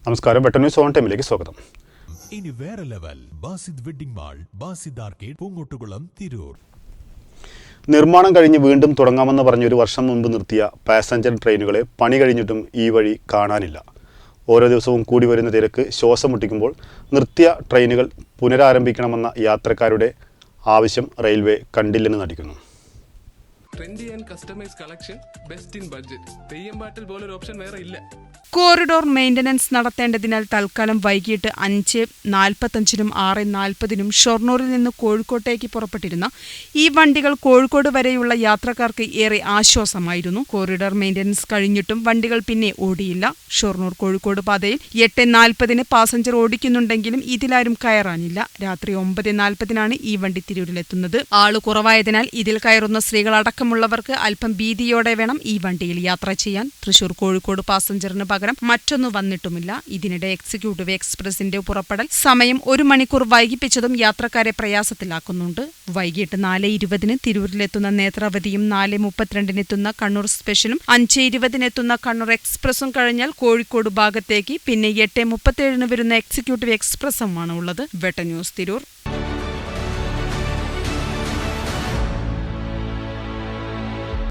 നമസ്കാരം, വെട്ട news on ടൈമിലേക്ക് സ്വാഗതം. ഇനി വേറെ level Basid wedding mall, Basid arcade, Poongottukulam, Tirur. നിർമ്മാണം കഴിഞ്ഞ് വീണ്ടും തുടങ്ങാമെന്ന് പറഞ്ഞ് ഒരു വർഷം മുൻപ് നിർത്തിയ പാസഞ്ചർ ട്രെയിനുകളെ പണി കഴിഞ്ഞിട്ടും ഈ വഴി കാണാനില്ല. ഓരോ ദിവസവും കൂടി വരുന്ന തിരക്ക് ശ്വാസം മുട്ടിക്കുമ്പോൾ നിർത്തിയ ട്രെയിനുകൾ പുനരാരംഭിക്കണമെന്ന യാത്രക്കാരുടെ ആവശ്യം റെയിൽവേ കണ്ടില്ലെന്ന് നടിക്കുന്നു. Trendy and customise collection, best in budget. Theyyam പാട്ടിൽ പോലൊരു ഓപ്ഷൻ വേറെ ഇല്ല. കോറിഡോർ മെയിന്റനൻസ് നടത്തേണ്ടതിനാൽ തൽക്കാലം വൈകിട്ട് 5:45-നും 6:40-നും ഷൊർണൂരിൽ നിന്ന് കോഴിക്കോട്ടേക്ക് പുറപ്പെട്ടിരുന്ന ഈ വണ്ടികൾ കോഴിക്കോട് വരെയുള്ള യാത്രക്കാർക്ക് ഏറെ ആശ്വാസമായിരുന്നു. കോറിഡോർ മെയിന്റനൻസ് കഴിഞ്ഞിട്ടും വണ്ടികൾ പിന്നെ ഓടിയില്ല. ഷൊർണൂർ കോഴിക്കോട് പാതയിൽ 8:40-ന് പാസഞ്ചർ ഓടിക്കുന്നുണ്ടെങ്കിലും ഇതിലാരും കയറാനില്ല. രാത്രി 9:40-നാണ് ഈ വണ്ടി തിരൂരിലെത്തുന്നത്. ആള് കുറവായതിനാൽ ഇതിൽ കയറുന്ന സ്ത്രീകളടക്കമുള്ളവർക്ക് അല്പം ഭീതിയോടെ വേണം ഈ വണ്ടിയിൽ യാത്ര ചെയ്യാൻ. തൃശൂർ കോഴിക്കോട് പാസഞ്ചറിന് പകരം മറ്റൊന്നും വന്നിട്ടുമില്ല. ഇതിനിടെ എക്സിക്യൂട്ടീവ് എക്സ്പ്രസിന്റെ പുറപ്പെടൽ സമയം 1 മണിക്കൂർ വൈകിപ്പിച്ചതും യാത്രക്കാരെ പ്രയാസത്തിലാക്കുന്നുണ്ട്. വൈകിട്ട് 4:20-ന് തിരൂരിലെത്തുന്ന നേത്രാവതിയും 4:32-നെത്തുന്ന കണ്ണൂർ സ്പെഷ്യലും 5:20-നെത്തുന്ന കണ്ണൂർ എക്സ്പ്രസും കഴിഞ്ഞാൽ കോഴിക്കോട് ഭാഗത്തേക്ക് പിന്നെ 8:37-ന് വരുന്ന എക്സിക്യൂട്ടീവ് എക്സ്പ്രസുമാണ് ഉള്ളത്. വെട്ട ന്യൂസ്, തിരൂർ.